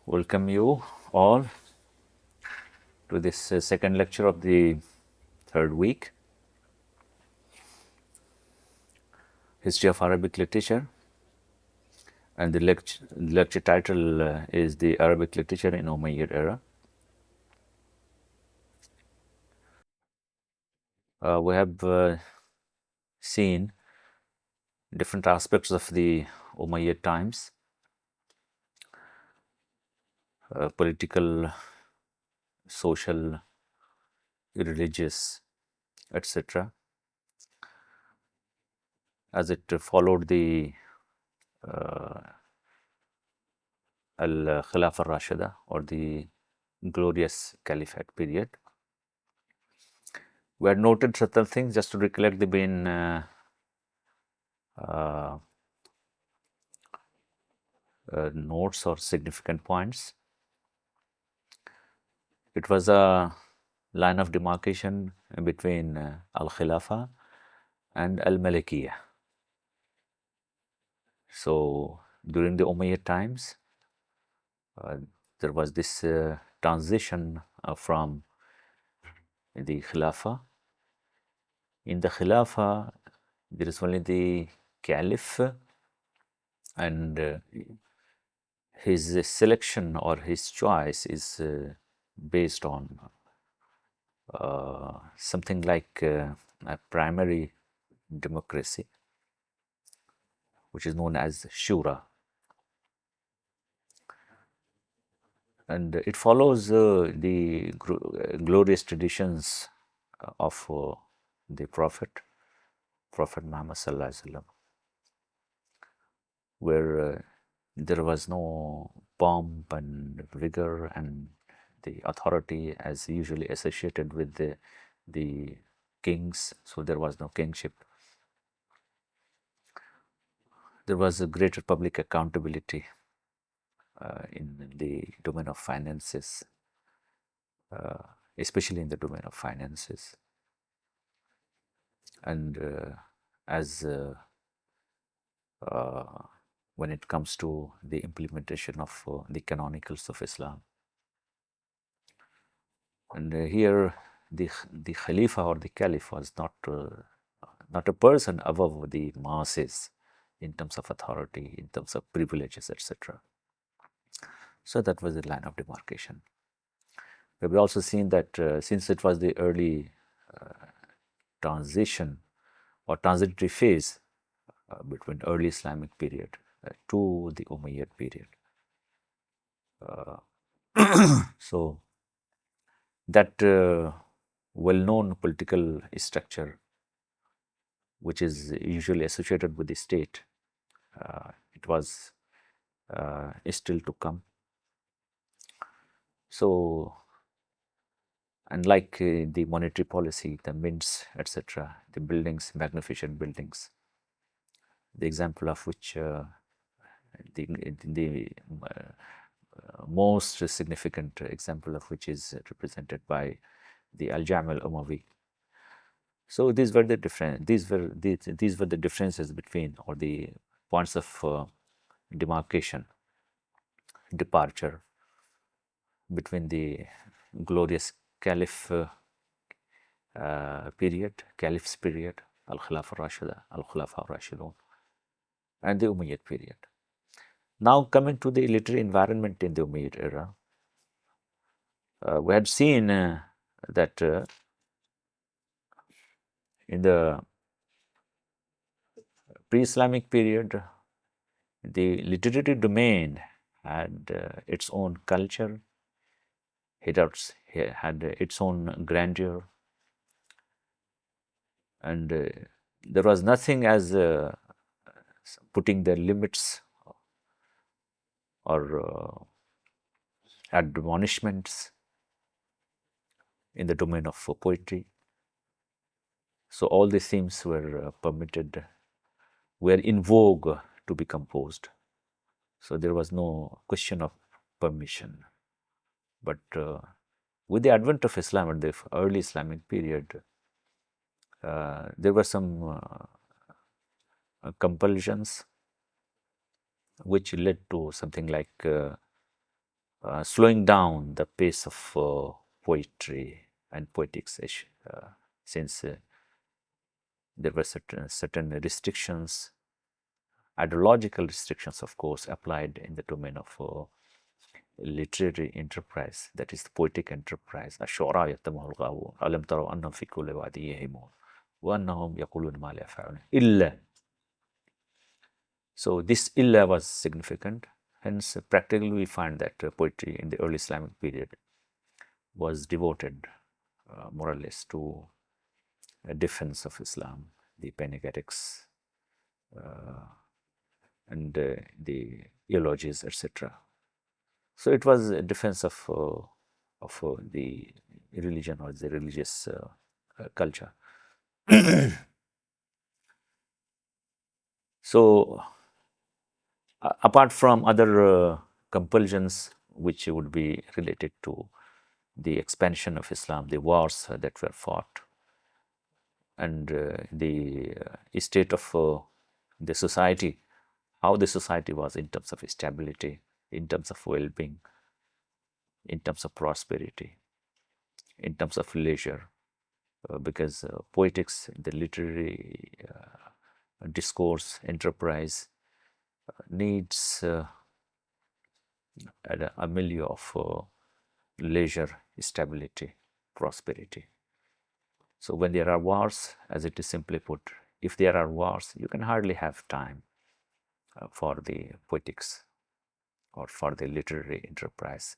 Welcome you all to this second lecture of the third week, History of Arabic Literature. And the lecture title is The Arabic Literature in Umayyad Era. We have seen different aspects of the Umayyad times, political, social, religious, etc., as it followed the Al-Khilafah al-Rashida, or the glorious Caliphate period. We had noted certain things just to recollect the main notes or significant points. It was a line of demarcation between Al-Khilafah and Al-Malikiyah. So during the Umayyad times, there was this transition from the Khilafah. In the Khilafah, there is only the Caliph, and his selection or his choice is based on something like a primary democracy, which is known as Shura. And it follows the glorious traditions of the Prophet Muhammad Sallallahu Alaihi Wasallam, where there was no pomp and vigor and the authority as usually associated with the kings, so there was no kingship. There was a greater public accountability in the domain of finances, especially in the domain of finances. And as when it comes to the implementation of the canonicals of Islam. And here the Khalifa or the Caliph was not a person above the masses in terms of authority, in terms of privileges, etc. So that was the line of demarcation. We have also seen that since it was the early transition or transitory phase between early Islamic period to the Umayyad period, so that well-known political structure, which is usually associated with the state, it was still to come. So, unlike the monetary policy, the mints, etc., the buildings, magnificent buildings, the example of which the most significant example of which is represented by the Al-Jam' al-Umawi. So these were the these were the differences between, or the points of demarcation, departure between the glorious Caliph's period, Al-Khilafah al-Rashida, Al-Khulafa al-Rashidun, and the Umayyad period. Now coming to the literary environment in the Umayyad era, we had seen that in the pre-Islamic period, the literary domain had its own culture, it had its own grandeur, and there was nothing as putting the limits or admonishments in the domain of poetry. So all the themes were permitted, were in vogue to be composed. So there was no question of permission. But with the advent of Islam at the early Islamic period, there were some compulsions which led to something like slowing down the pace of poetry and poetics, since there were certain restrictions, ideological restrictions, of course, applied in the domain of literary enterprise, that is the poetic enterprise. الشعراء يتبعهم الغاوون ألم تروا أنهم في كل واد يهيمون وأنهم يقولون ما لا يفعلون إلا. So this illa was significant. Hence, practically we find that poetry in the early Islamic period was devoted more or less to a defense of Islam, the panegyrics and the eulogies, etc. So it was a defense of the religion or the religious culture. So apart from other compulsions which would be related to the expansion of Islam, the wars that were fought, and the state of the society, how the society was in terms of stability, in terms of well-being, in terms of prosperity, in terms of leisure, because poetics, the literary discourse, enterprise needs a milieu of leisure, stability, prosperity. So when there are wars, as it is simply put, if there are wars, you can hardly have time for the poetics or for the literary enterprise,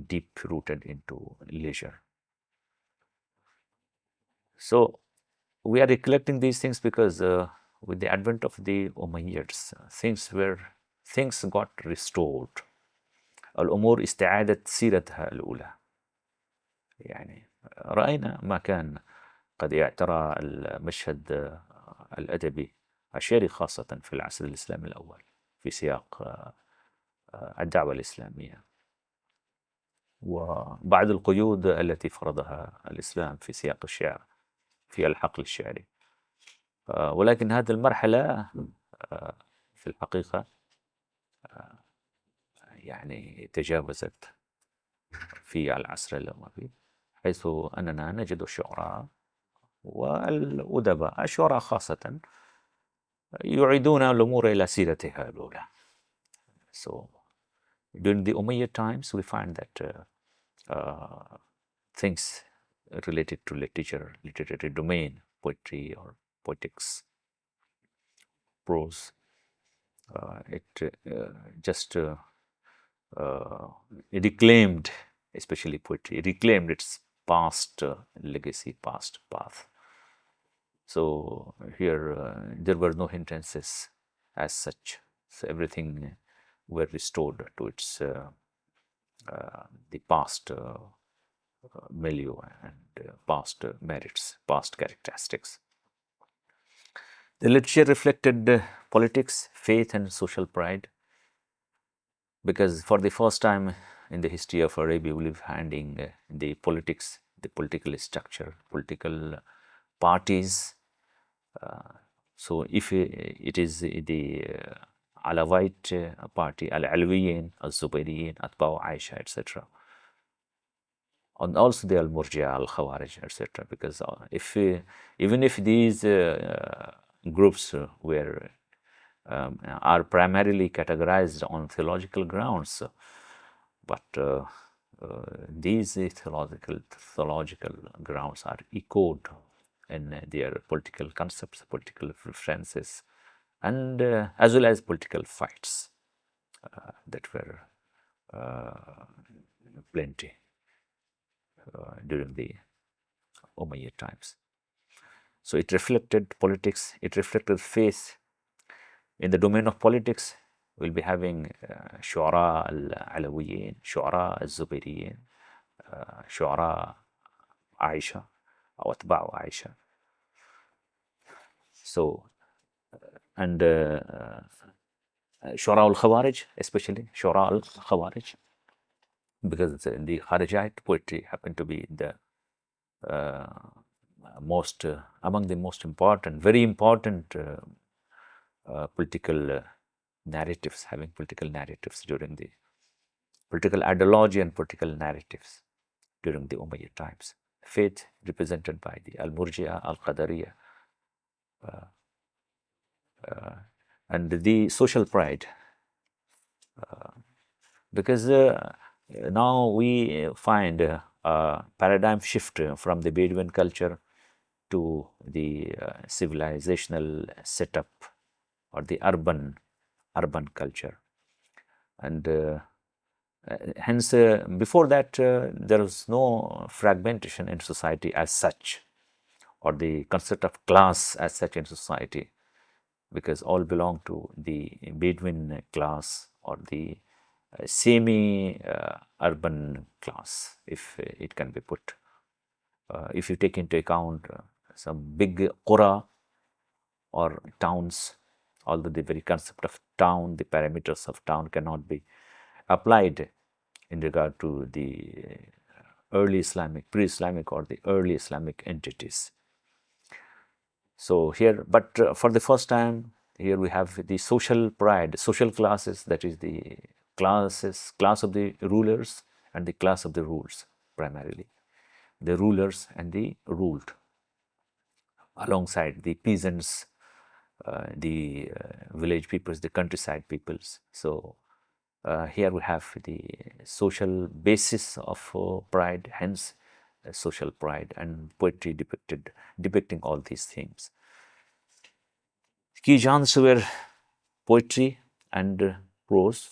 deep rooted into leisure. So we are recollecting these things because with the advent of the Umayyads, things got restored. الأمور استعادت سيرتها الأولى. يعني رأينا ما كان قد اعترى المشهد الأدبي الشعري خاصة في العصر الإسلامي الأول في سياق الدعوة الإسلامية، وبعد القيود التي فرضها الإسلام في سياق الشعر في الحقل الشعري. ولكن هذه المرحلة في الحقيقة يعني تجاوزت في العصر الأموي، حيث أننا نجد الشعراء والأدباء، الشعراء خاصة، يعيدون الأمور إلى سيرتها الأولى. So during the Umayyad times, we find that things related to literature, literary domain, poetry or poetics, prose, it just reclaimed, especially poetry, reclaimed its past legacy, past path. So here there were no hindrances as such. So everything were restored to its the past milieu and past merits, past characteristics. The literature reflected politics, faith, and social pride, because for the first time in the history of Arabia, we live finding the politics, the political structure, political parties. So if it is the Alawite party, Al-Alwiyin, Al-Zubayriyin, Atba'u Aisha, etc. And also the Al-Murji'a, Al-Khawarij, etc. Because even if these groups were are primarily categorized on theological grounds, but these theological grounds are echoed in their political concepts, political preferences, and as well as political fights that were plenty during the Umayyad times. So it reflected politics, it reflected faith. In the domain of politics, we'll be having Shu'ara al-Alawiyin, Shu'ara al-Zubayriyin, Shu'ara Aisha, or Atba'u Aisha. So, and Shu'ara al-Khawarij, especially Shu'ara al-Khawarij, because the Kharijite poetry happened to be the most, among the most important, very important political narratives, having political narratives during the political ideology and political narratives during the Umayyad times. Faith represented by the Al-Murji'a, Al-Qadariyya, and the social pride. Because now we find a paradigm shift from the Bedouin culture to the civilizational setup or the urban culture. And hence, before that, there was no fragmentation in society as such, or the concept of class as such in society, because all belong to the Bedouin class or the semi-urban class, if it can be put. If you take into account some big qura or towns, although the very concept of town, the parameters of town cannot be applied in regard to the early Islamic, pre-Islamic or the early Islamic entities. So here, but for the first time, here we have the social pride, social classes, that is the class of the rulers and the class of the rules, primarily. The rulers and the ruled, alongside the peasants, the village peoples, the countryside peoples. So here we have the social basis of pride, hence social pride, and poetry depicting all these themes. Key genres were poetry and prose.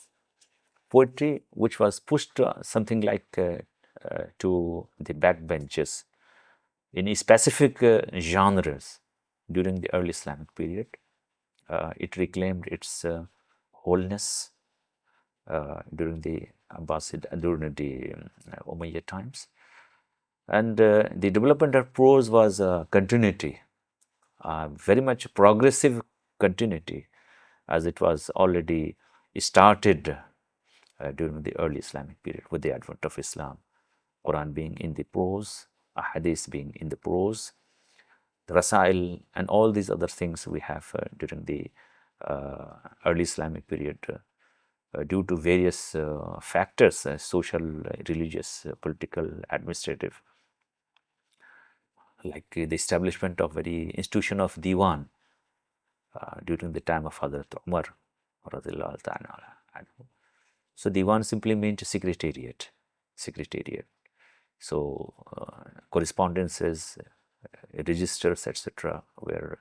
Poetry, which was pushed something like to the backbenches in specific genres during the early Islamic period. It reclaimed its wholeness during the Abbasid, during the Umayyad times. And the development of prose was a continuity, very much progressive continuity, as it was already started during the early Islamic period with the advent of Islam. Quran being in the prose, Hadith being in the prose, the Rasail, and all these other things we have during the early Islamic period due to various factors, social, religious, political, administrative, like the establishment of very institution of Diwan during the time of Hazrat Umar. So Diwan simply meant secretariat. So correspondences, registers, etc. were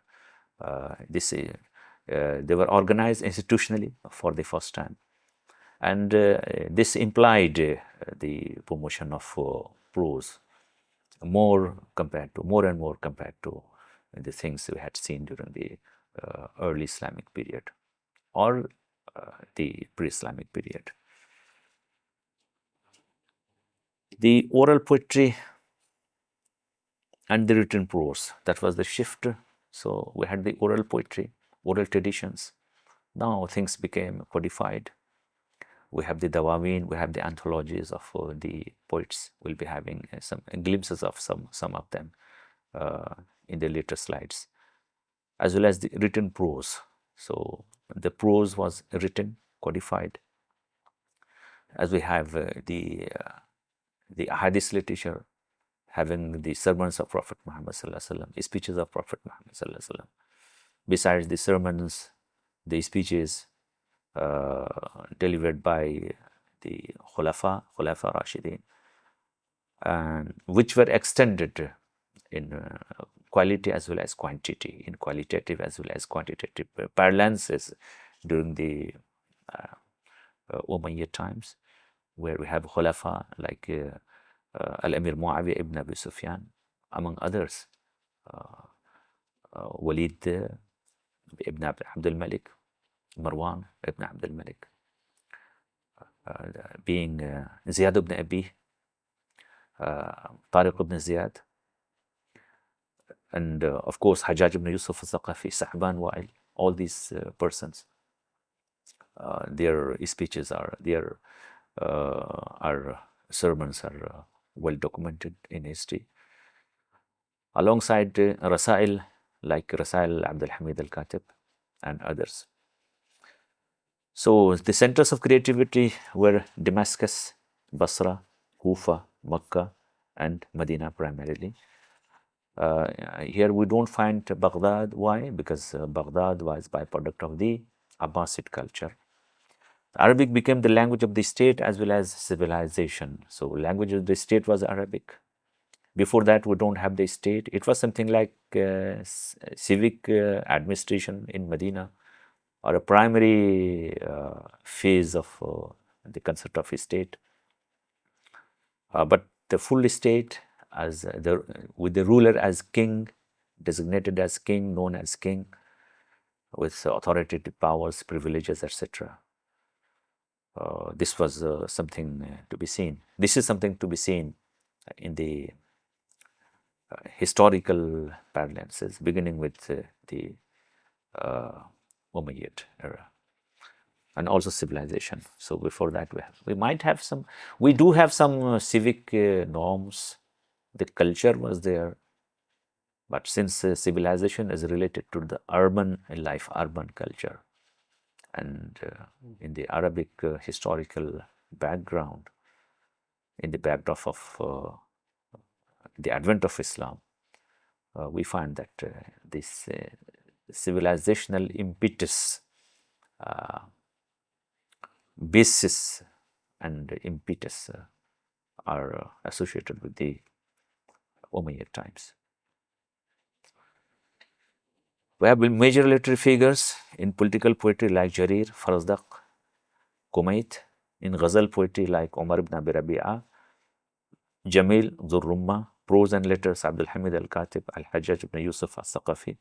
they were organized institutionally for the first time, and this implied the promotion of prose more and more compared to the things we had seen during the early Islamic period or the pre-Islamic period. The oral poetry and the written prose, that was the shift. So we had the oral poetry, oral traditions. Now things became codified. We have the dawaween, we have the anthologies of the poets. We'll be having some glimpses of some of them in the later slides, as well as the written prose. So the prose was written, codified, as we have the hadith literature, having the sermons of Prophet Muhammad sallallahu alaihi wasallam, speeches of Prophet Muhammad sallallahu alaihi wasallam. Besides the sermons, the speeches delivered by the Khulafa Rashidin, and which were extended in quality as well as quantity, in qualitative as well as quantitative parlances during the Umayyad times, where we have Khulafa like Al-Amir Muawiyah ibn Abi Sufyan, among others, Walid ibn Abdul Malik, Marwan ibn Abdul Malik, being Ziyad ibn Abi, Tariq ibn Ziyad, and of course Hajjaj ibn Yusuf al-Thaqafi, Sahban Wa'il, all these persons, their speeches are, their sermons are well documented in history. Alongside Rasail, like Rasail Abdul Hamid al-Katib and others. So the centers of creativity were Damascus, Basra, Kufa, Mecca, and Medina primarily. Here we don't find Baghdad. Why? Because Baghdad was byproduct of the Abbasid culture. Arabic became the language of the state as well as civilization. So language of the state was Arabic. Before that, we don't have the state. It was something like civic administration in Medina, or a primary phase of the concept of a state. But the full state, as with the ruler as king, designated as king, known as king, with authoritative powers, privileges, etc. This was something to be seen. This is something to be seen in the historical paralleles, beginning with the Umayyaid era, and also civilization. So before that, we do have some civic norms. The culture was there, but since civilization is related to the urban life, urban culture, and in the Arabic historical background, in the backdrop of the advent of Islam, we find that this civilizational impetus, basis, and impetus are associated with the Umayyad times. We have major literary figures in political poetry like Jarir, Farazdaq, Kumayt, in ghazal poetry like Omar ibn Abi Rabi'a, Jamil, Dhur-Rumma, prose and letters Abdul Hamid al-Katib, Al-Hajjaj ibn Yusuf al-Thaqafi.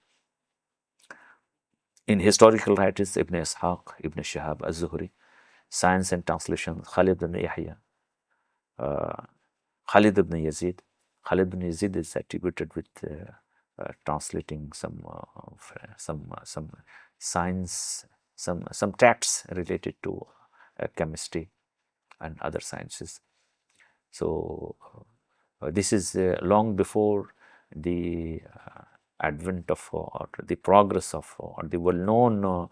In historical writers, Ibn Ishaq, Ibn Shihab al-Zuhri. Science and translation, Khalid ibn Yahya, Khalid ibn Yazid. Khalid ibn Yazid is attributed with translating some science, some tracts related to chemistry and other sciences. So this is long before the advent of or the progress of or the well-known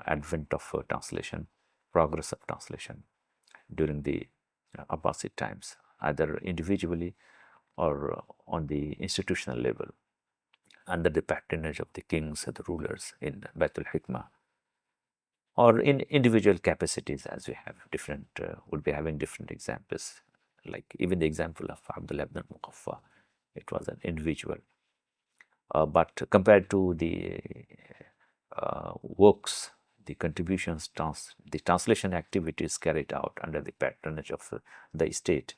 advent of translation, progress of translation during the Abbasid times, either individually or on the institutional level, under the patronage of the kings and the rulers in Baitul Hikmah, or in individual capacities, as we have different, would be having different examples, like even the example of Abdullah ibn al-Muqaffa, it was an individual. But compared to the works, the contributions, the translation activities carried out under the patronage of the state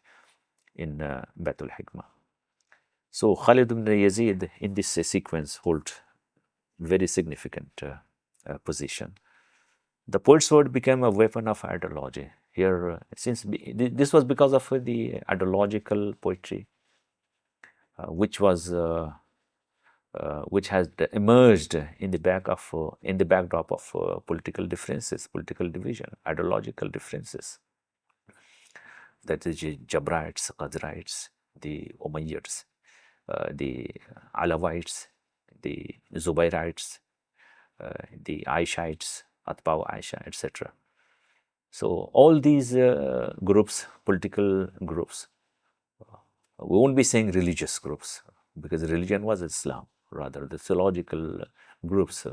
in Baitul Hikmah. So Khalid ibn Yazid in this sequence hold very significant position. The poet's word became a weapon of ideology. Here, since this was because of the ideological poetry, which has emerged in the backdrop of political differences, political division, ideological differences. That is Jabrites, Qadrites, the Umayyads, the Alawites, the Zubayrites, the Aishites, Atba'u Aisha, etc. So all these groups, political groups, we won't be saying religious groups, because religion was Islam, rather the theological groups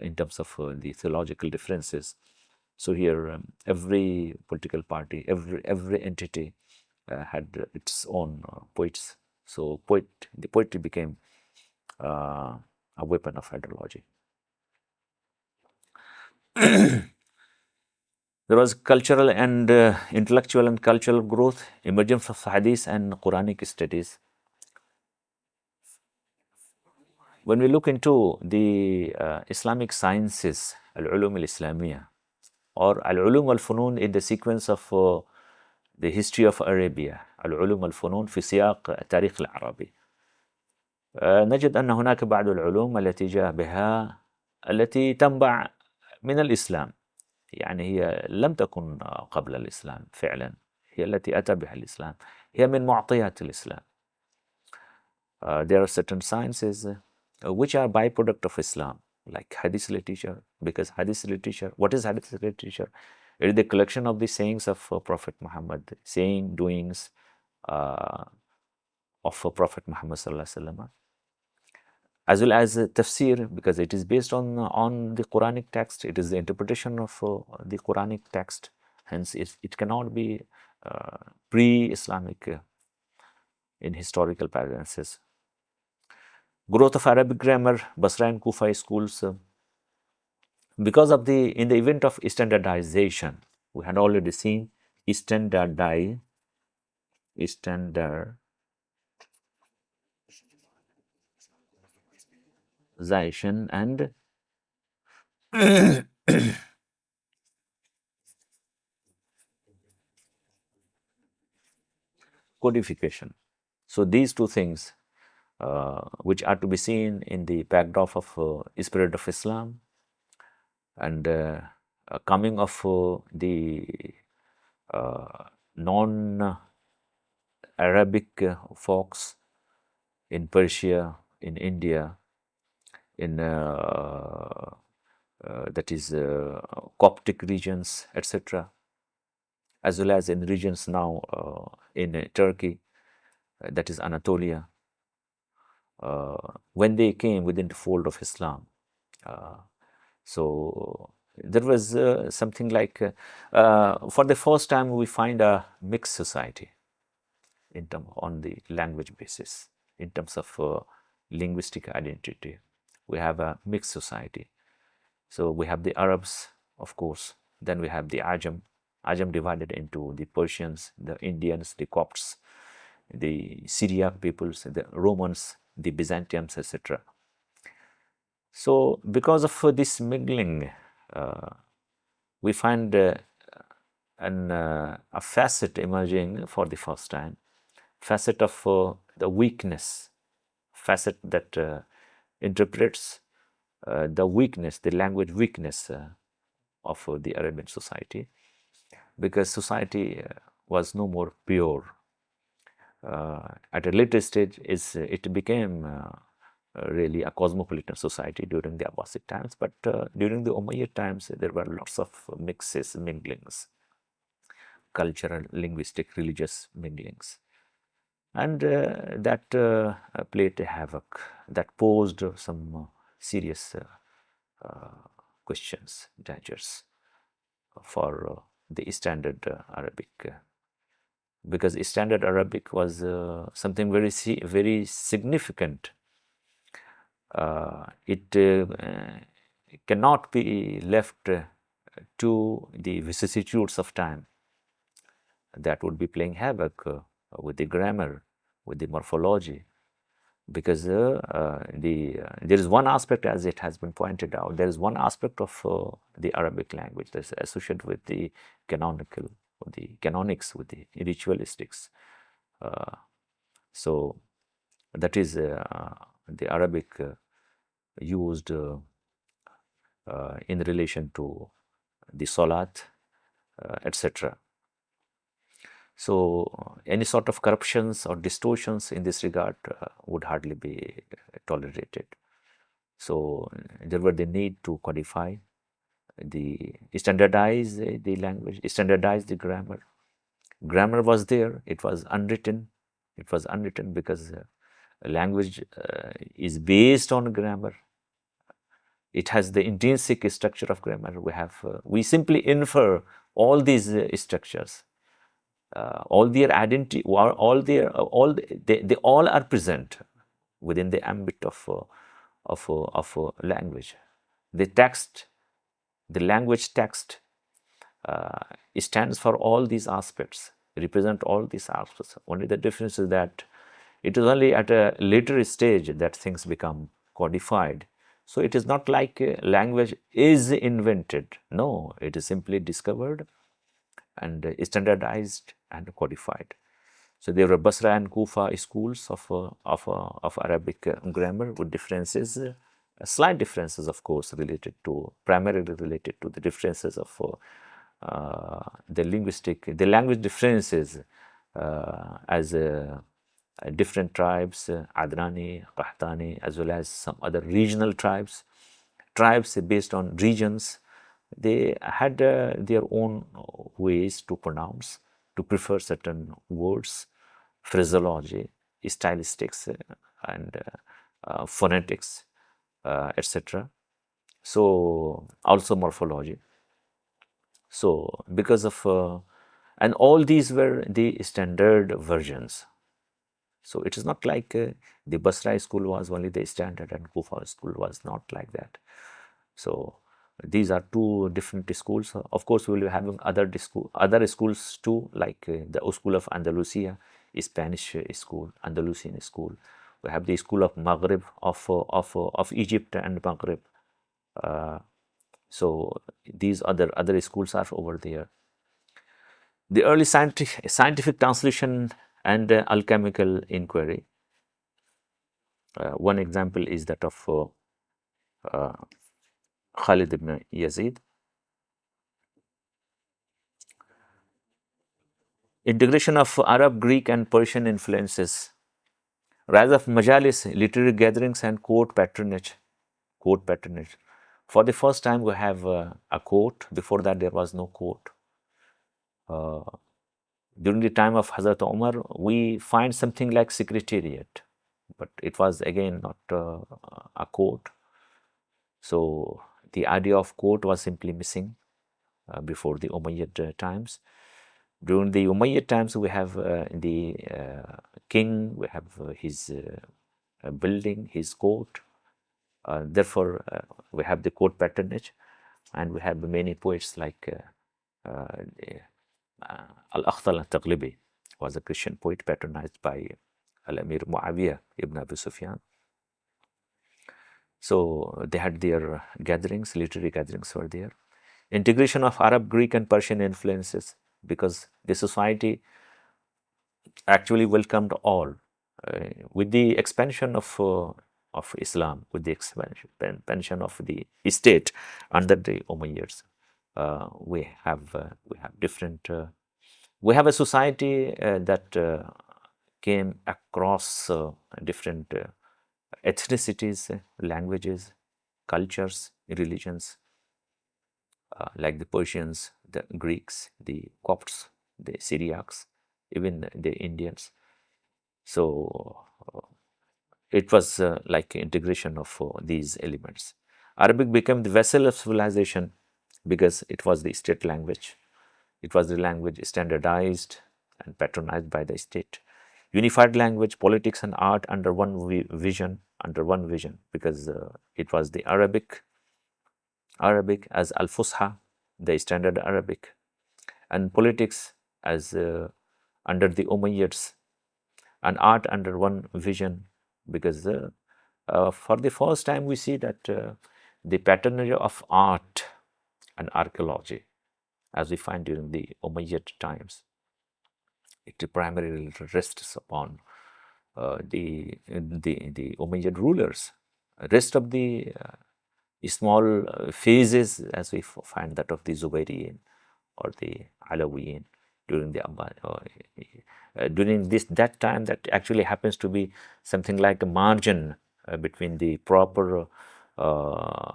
in terms of the theological differences. So here, every political party, every entity had its own poets. So the poetry became a weapon of ideology. There was cultural and intellectual and cultural growth, emergence of hadith and Quranic studies. When we look into the Islamic sciences, al-ulum al-Islamiyya, or al-ulum al-funun in the sequence of the history of Arabia, al-ulum al-funun في سياق التاريخ العربي, نجد أن هناك بعض العلوم التي جاء بها التي تنبع من الإسلام. يعني هي لم تكن قبل الإسلام فعلا، هي التي أتى بها الإسلام، هي من معطيات الإسلام. There are certain sciences which are byproduct of Islam. like hadith literature, because hadith literature, what is hadith literature? It is the collection of the sayings of Prophet Muhammad, saying, doings uh, of Prophet Muhammad sallallahu alaihi wasallam, as well as tafsir, because it is based on the Quranic text. It is the interpretation of the Quranic text. Hence, it cannot be pre-Islamic in historical paradoxes. Growth of Arabic grammar, Basra and Kufa schools, because of in the event of standardization, we had already seen standardization and codification. So these two things, which are to be seen in the backdrop of spirit of Islam and coming of the non-Arabic folks in Persia, in India, in that is Coptic regions, etc., as well as in regions now in Turkey, that is Anatolia. When they came within the fold of Islam, so there was something like, for the first time, we find a mixed society in terms on the language basis, in terms of linguistic identity. We have a mixed society. So we have the Arabs, of course. Then we have the Ajam divided into the Persians, the Indians, the Copts, the Syriac peoples, the Romans, the Byzantians, etc. So because of this mingling, we find a facet emerging for the first time, facet of the weakness, facet that interprets the weakness, the language weakness of the Arabian society, because society was no more pure. At a later stage, it became really a cosmopolitan society during the Abbasid times, but during the Umayyad times, there were lots of mixes, minglings, cultural, linguistic, religious minglings. And that played havoc, that posed some serious questions, dangers for the standard Arabic, because standard Arabic was something very significant. It cannot be left to the vicissitudes of time that would be playing havoc with the grammar, with the morphology, because there is one aspect, as it has been pointed out, there is one aspect of the Arabic language that's associated with the canonical, with the canonics, with the ritualistics. So that is the Arabic used in relation to the Salat, etc. So any sort of corruptions or distortions in this regard would hardly be tolerated. So there were the need to codify, standardize the language, standardize the grammar. Grammar was there, it was unwritten. It was unwritten because language is based on grammar. It has the intrinsic structure of grammar. We simply infer all these structures. All their identity, they all are present within the ambit of language. The text, the language text, stands for all these aspects, represent all these aspects. Only the difference is that it is only at a later stage that things become codified. So it is not like language is invented. No, it is simply discovered and standardized and codified. So there were Basra and Kufa schools of Arabic grammar with differences, slight differences, of course, primarily related to the differences of the language differences as different tribes, Adrani, Qahtani, as well as some other regional tribes, tribes based on regions. They had their own ways to pronounce, to prefer certain words, phraseology, stylistics, and phonetics, etc. So also morphology. So because of and all these were the standard versions. So it is not like the Basra school was only the standard and Kufa school was not like that. So these are two different schools. Of course, we will be having other schools too, like the School of Andalusia, Spanish school, Andalusian school. We have the School of Maghrib of Egypt and Maghrib. So these other schools are over there. The early scientific translation and alchemical inquiry. One example is that of Khalid ibn Yazid. Integration of Arab, Greek, and Persian influences. Rise of majalis, literary gatherings, and court patronage. Court patronage. For the first time, we have a court. Before that, there was no court. During the time of Hazrat Umar, we find something like secretariat, but it was again not a court. So the idea of court was simply missing before the Umayyad times. During the Umayyad times, we have the king, we have his building, his court. Therefore, we have the court patronage, and we have many poets like Al-Akhtal al-Taghlibi was a Christian poet patronized by Al-Amir Muawiyah ibn Abi Sufyan. So they had their gatherings, literary gatherings were there. Integration of Arab, Greek, and Persian influences, because the society actually welcomed all. With the expansion of Islam, with the expansion of the state under the Umayyads, we have different. We have a society that came across different ethnicities, languages, cultures, religions, like the Persians, the Greeks, the Copts, the Syriacs, even the Indians. So it was like integration of these elements. Arabic became the vessel of civilization because it was the state language. It was the language standardized and patronized by the state. Unified language, politics, and art under one vision, because it was the Arabic as Al-Fusha, the standard Arabic, and politics as under the Umayyads, and art under one vision, because for the first time we see that the patronage of art and archaeology, as we find during the Umayyad times, it primarily rests upon the Umayyad rulers. Rest of the small phases, as we find that of the Zubayriyin or the Alawiyin during the during that time, that actually happens to be something like a margin between the proper Khulafa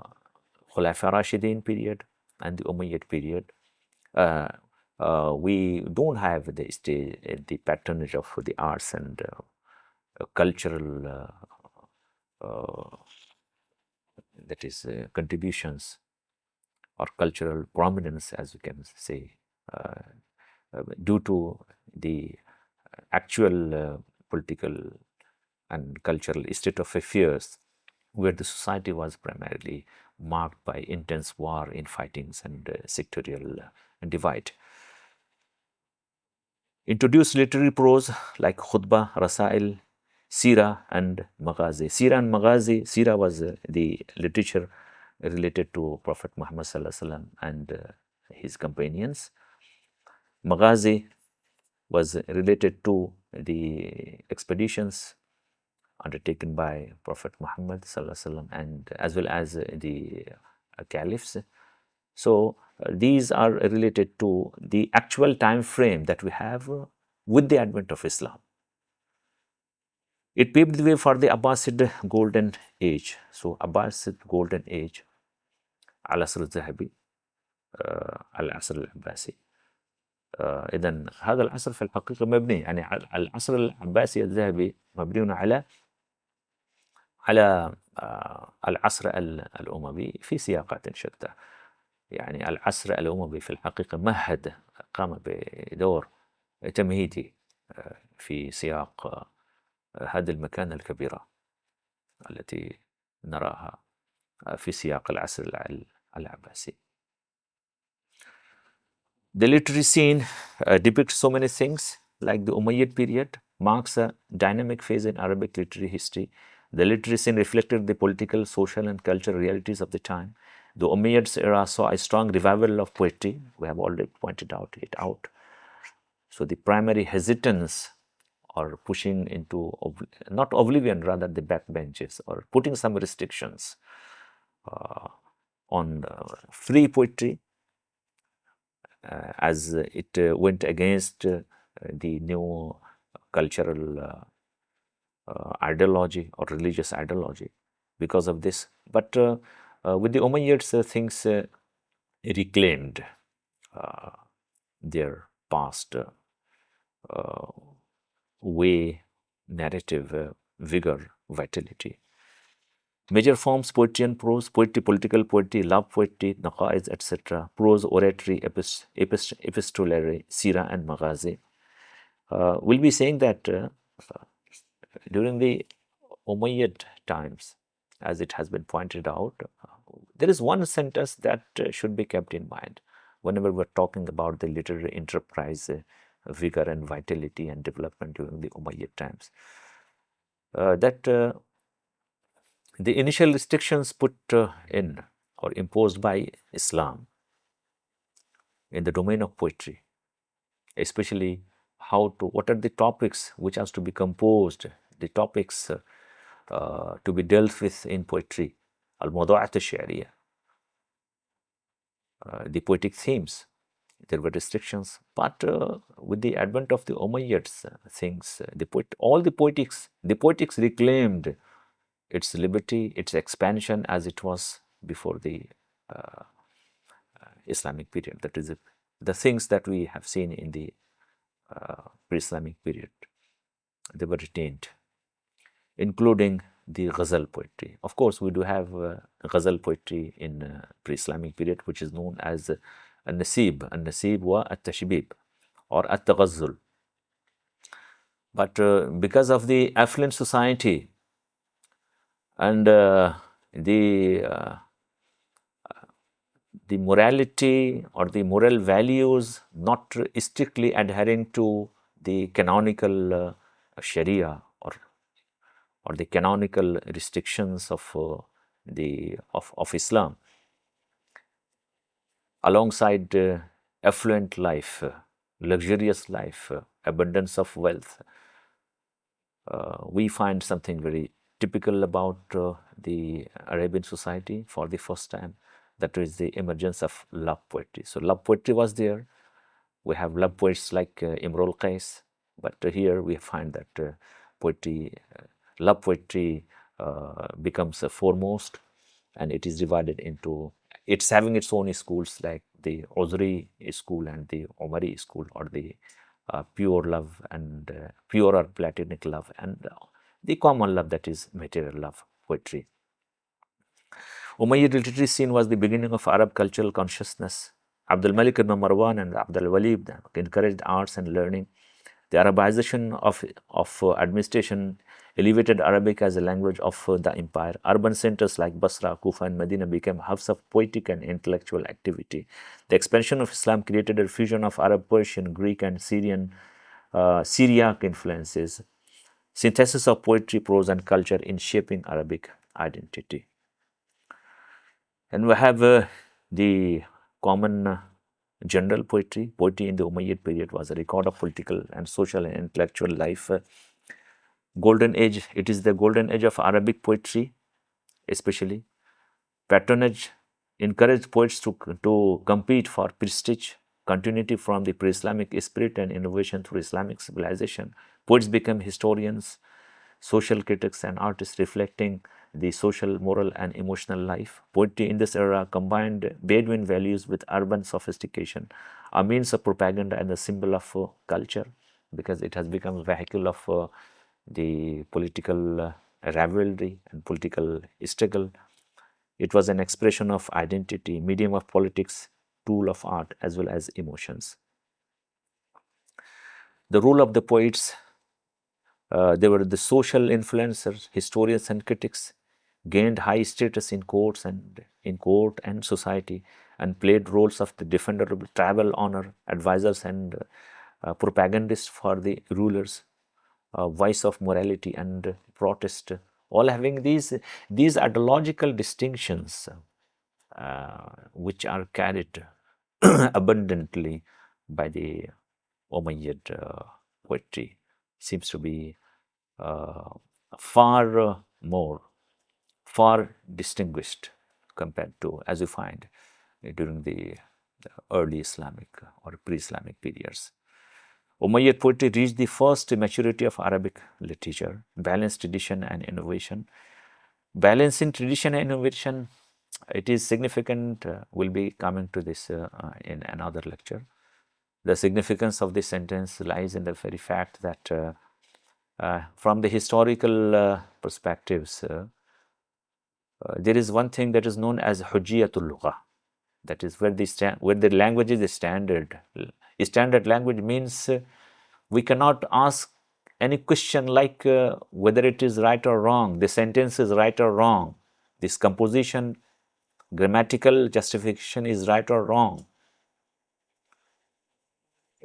Rashidin period and the Umayyad period. We don't have the patronage of the arts and cultural that is contributions or cultural prominence, as we can say, due to the actual political and cultural state of affairs, where the society was primarily marked by intense war, infightings, and sectorial divide. Introduced literary prose like khutbah, rasail, sira, and maghazi. Sira was the literature related to Prophet Muhammad and his companions. Maghazi was related to the expeditions undertaken by Prophet Muhammad and as well as the caliphs. So these are related to the actual time frame that we have with the advent of Islam. It paved the way for the Abbasid Golden Age. So Abbasid Golden Age العصر الذهبي العصر العباسي. إذن هذا العصر في الحقيقة مبني يعني العصر العباسي الذهبي مبني على العصر الأموي في سياقات شتى. يعني العصر الأموي في الحقيقة مهد، قام بدور تمهيدي في سياق هذه المكانة الكبيرة التي نراها في سياق العصر العباسي. The literary scene depicts so many things, like the Umayyad period marks a dynamic phase in Arabic literary history. The literary scene reflected the political, social, and cultural realities of the time. The Umayyads era saw a strong revival of poetry. We have already pointed it out. So the primary hesitance or pushing into, not oblivion, rather the backbenches, or putting some restrictions on free poetry, as it went against the new cultural ideology or religious ideology because of this. But with the Umayyads, things reclaimed their past way, narrative, vigor, vitality. Major forms: poetry and prose, poetry, political poetry, love poetry, naqais, etc. Prose, oratory, epistolary, sira, and maghazi. We'll be saying that during the Umayyad times, as it has been pointed out, there is one sentence that should be kept in mind whenever we're talking about the literary enterprise, vigor and vitality and development during the Umayyad times. That the initial restrictions put in or imposed by Islam in the domain of poetry, especially what are the topics which has to be composed, the topics to be dealt with in poetry, al-mawdu'at al-shi'riyah, the poetic themes. There were restrictions, but with the advent of the Umayyads, things, all the poetics reclaimed its liberty, its expansion as it was before the Islamic period. That is, the things that we have seen in the pre-Islamic period, they were retained, including the ghazal poetry. Of course, we do have ghazal poetry in pre-Islamic period, which is known as al-nasib wa at-tashbib or at-taghazzul. But because of the affluent society and the morality or the moral values not strictly adhering to the canonical Sharia or the canonical restrictions of Islam, alongside affluent life, luxurious life, abundance of wealth, we find something very typical about the Arabian society for the first time. That is the emergence of love poetry. So love poetry was there. We have love poets like Imrul Qais, but here we find that love poetry becomes foremost, and it is divided into, it's having its own schools like the Uzri school and the Umari school, or the pure love and pure or platonic love, and the common love, that is material love poetry. Umayyad literary scene was the beginning of Arab cultural consciousness. Abdul Malik ibn Marwan and Abdul Walid encouraged arts and learning. The Arabization of administration elevated Arabic as a language of the empire. Urban centers like Basra, Kufa, and Medina became hubs of poetic and intellectual activity. The expansion of Islam created a fusion of Arab, Persian, Greek, and Syriac influences, synthesis of poetry, prose, and culture in shaping Arabic identity. And we have the common general poetry. Poetry in the Umayyad period was a record of political and social and intellectual life. Golden age, it is the golden age of Arabic poetry, especially. Patronage encouraged poets to compete for prestige, continuity from the pre-Islamic spirit, and innovation through Islamic civilization. Poets became historians, social critics, and artists, reflecting the social, moral, and emotional life. Poetry in this era combined Bedouin values with urban sophistication, a means of propaganda and a symbol of culture, because it has become a vehicle of the political rivalry and political struggle. It was an expression of identity, medium of politics, tool of art, as well as emotions. The role of the poets, they were the social influencers, historians, and critics, gained high status in court and society, and played roles of the defender of tribal honor, advisors, and propagandists for the rulers, voice of morality and protest, all having these ideological distinctions, which are carried abundantly by the Umayyad poetry. Seems to be uh, far distinguished compared to, as you find during the early Islamic or pre-Islamic periods. Umayyad poetry reached the first maturity of Arabic literature, balanced tradition and innovation. Balancing tradition and innovation, it is significant. We'll be coming to this in another lecture. The significance of this sentence lies in the very fact that from the historical perspectives, there is one thing that is known as Hujjiyatul Lugha. That is where the language is standard. Standard language means we cannot ask any question like whether it is right or wrong, the sentence is right or wrong, this composition, grammatical justification is right or wrong.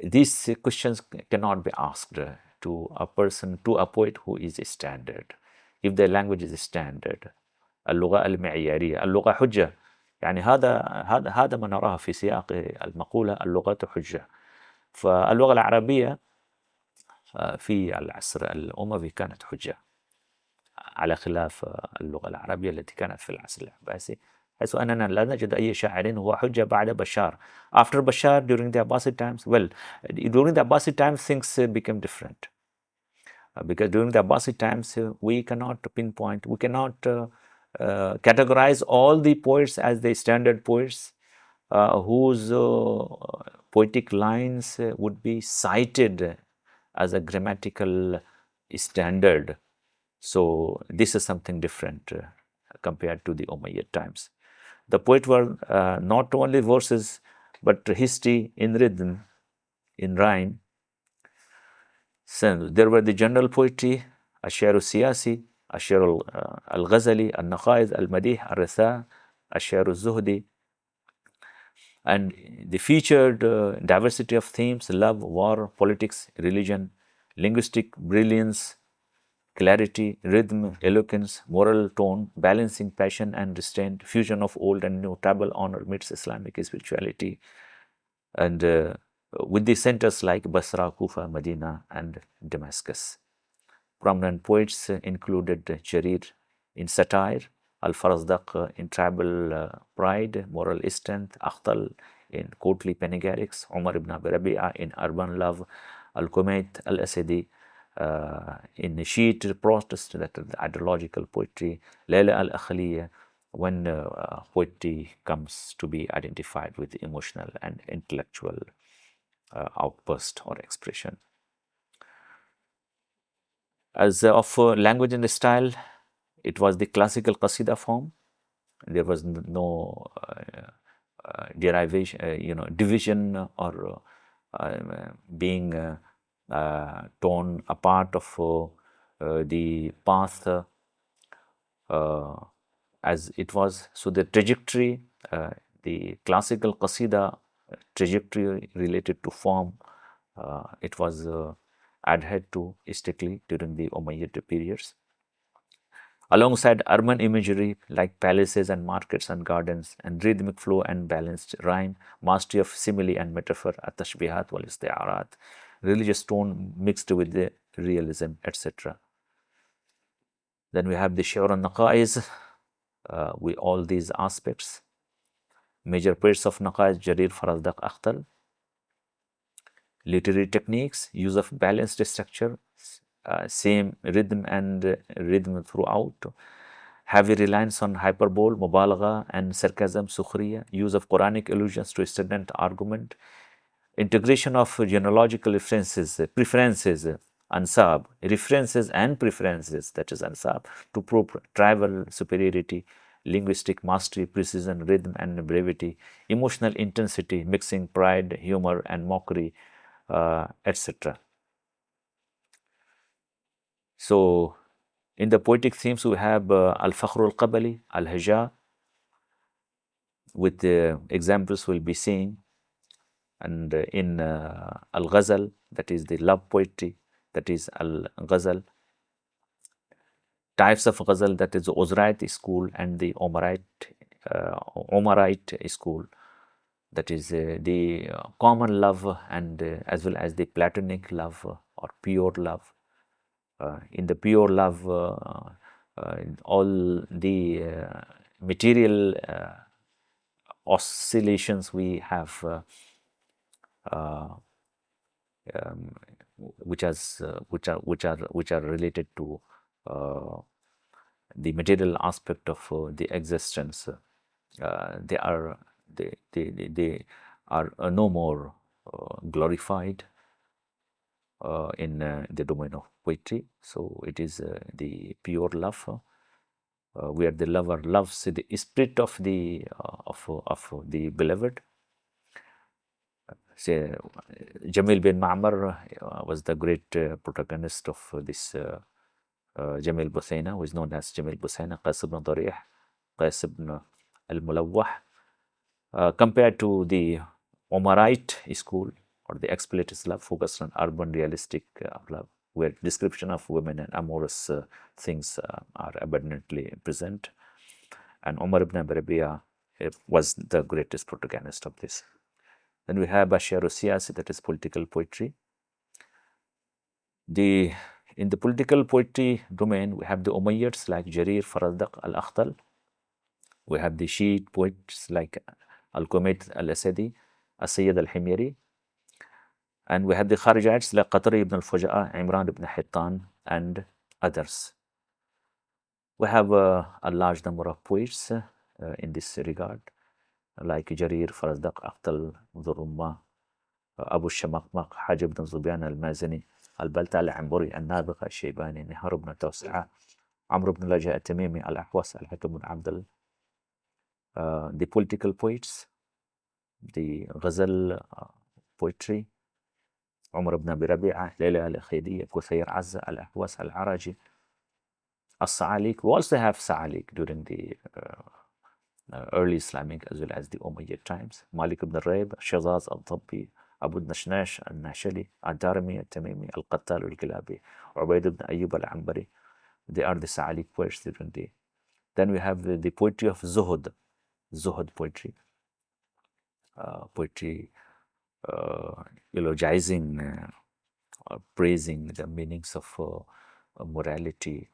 These questions cannot be asked to a person, to a poet who is standard. If the language is standard, اللغة المعيارية، اللغة حجة، يعني هذا ما نراه في سياق المقولة اللغة حجة. فاللغة العربية في العصر الأموي كانت حجة، على خلاف اللغة العربية التي كانت في العصر العباسي، حيث أننا لا نجد أي شاعر هو حجة بعد بشار. After Bashar, during the Abbasid times, during the Abbasid times things became different. Because during the Abbasid times we cannot pinpoint, we cannot categorize all the poets as the standard poets whose poetic lines would be cited as a grammatical standard. So this is something different compared to the Umayyad times. The poets were not only verses, but history in rhythm, in rhyme. So there were the general poetry, الشعر السياسي، الشعر الغزلي، النقائص، المديح، الرثاء، الشعر الزهدي, and the featured diversity of themes: love, war, politics, religion, linguistic brilliance, clarity, rhythm, eloquence, moral tone, balancing passion and restraint, fusion of old and new, tribal honor meets Islamic spirituality, and with the centers like Basra, Kufa, Medina, and Damascus. Prominent poets included Jarir in satire, Al-Farazdaq in tribal pride, moral strength, Akhtal in courtly panegyrics, Umar ibn Abi Rabi'a in urban love, Al-Kumayt al-Asadi in Shiite protest, that is the ideological poetry, Layla al-Akhliya, when poetry comes to be identified with emotional and intellectual outburst or expression. As of language and style, it was the classical qasida form. There was no derivation, division or being torn apart of the path as it was. So the trajectory, the classical qasida trajectory related to form, it was adhered to strictly during the Umayyad periods. Alongside urban imagery like palaces and markets and gardens, and rhythmic flow and balanced rhyme, mastery of simile and metaphor, at-tashbihat wal isti'arat, religious tone mixed with the realism, etc. Then we have the shi'r al-naqais with all these aspects. Major poets of naqais: Jarir, Farazdaq, Akhtal. Literary techniques: use of balanced structure, same rhythm and rhythm throughout, heavy reliance on hyperbole, mubalagha, and sarcasm, sukhriya, use of Quranic allusions to student argument, integration of genealogical preferences, ansab, references and preferences, that is ansab, to prove tribal superiority, linguistic mastery, precision, rhythm and brevity, emotional intensity, mixing pride, humor and mockery, etc. So, in the poetic themes, we have Al-Fakhr al-Qabali, Al-Hija, with the examples we'll be seeing. And in Al-Ghazal, that is the love poetry, that is Al-Ghazal. Types of Ghazal, that is the Uzraite school and the Umarite school, that is the common love and as well as the platonic love or pure love. In the pure love, all the material oscillations we have, which are related to the material aspect of the existence, they are no more glorified in the domain of poetry. So it is the pure love, where the lover loves the spirit of the beloved. Say, Jamil bin Ma'mar was the great protagonist of this Jamil Busaina, who is known as Jamil Busaina, Qais ibn Darih, Qais ibn al-Mulawwah, compared to the Umarite school or the expletive love focused on urban realistic love, where description of women and amorous things are abundantly present. And Umar ibn Rabi'a was the greatest protagonist of this. Then we have Ashiru Siyasi, that is political poetry. In the political poetry domain, we have the Umayyads like Jarir, Farazdaq, Al-Akhtal. We have the Shiite poets like Al-Kumayt Al-Asadi, As-Sayyid Al-Himyari. And we have the Kharijites like Qatri ibn al-Fuja'a, Imran ibn Hittan, and others. We have a large number of poets in this regard, like Jarir, Farazdaq, Akhtal, Dhurumma, أبو الشمقمق، حاج بن ظبيان المازني، البلتع العنبري، النابغة، الشيباني، نهار بن توسعة، عمرو بن لجأ التميمي، الأحوص، الحكم بن عبد the political poets, the Ghazal poetry, عمر بن أبي ربيعة، ليلى الخيدية، كثير عزة، الأحوص، العراجي، الصعاليك. We also have Sa'alik during the early Islamic as well as the Umayyad times. Malik ibn Raib, Shazaz al-Tabbi, Abu Nashnash al-Nashali, al-Darimi al-Tamimi, al-Qattal al-Kilabi, Ubaid ibn Ayyub al-Ambari. They are the Sa'alik poets during the. Then we have the poetry of Zuhud, Zuhud poetry, eulogizing or praising the meanings of morality,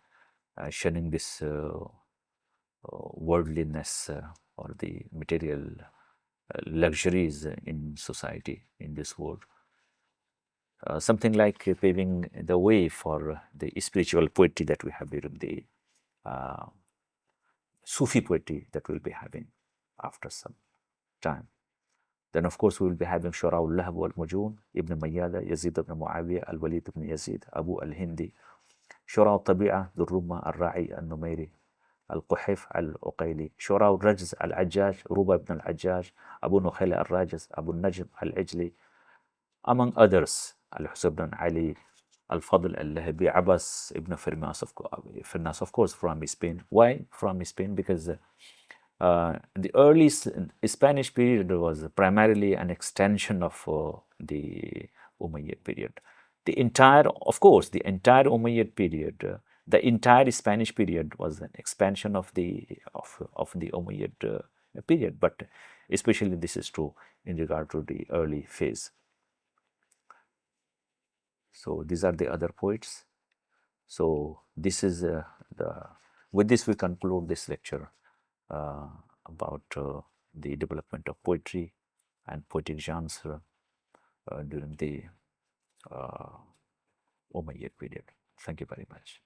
shunning this worldliness or the material luxuries in society, in this world. Something like paving the way for the spiritual poetry that we have during the Sufi poetry that we'll be having after some time. Then, of course, we will be having Shura al-Lahab wal-Mujun, Ibn Mayyada, Yazid ibn Muawiyah, Al-Walid ibn Yazid, Abu al-Hindi, Shura al-Tabi'a, Durrumma, Al-Ra'i, Al-Numayri, Al-Quhif, Al-Uqayli, Shura al-Rajz, Al-Ajjaj, Ruba ibn al-Ajjaj, Abu Nukhayla al-Rajiz, Abu Najm al-Ijli, among others, Al-Husayn ibn Ali, Al-Fadl al-Lahabi, Abbas ibn Firnas, of course, from Spain. Why from Spain? Because the early Spanish period was primarily an extension of the Umayyad period. The entire Umayyad period, the entire Spanish period was an expansion of the Umayyad period, but especially this is true in regard to the early phase. So these are the other poets. So this is with this we conclude this lecture about the development of poetry and poetic genres during the Umayyad period. Thank you very much.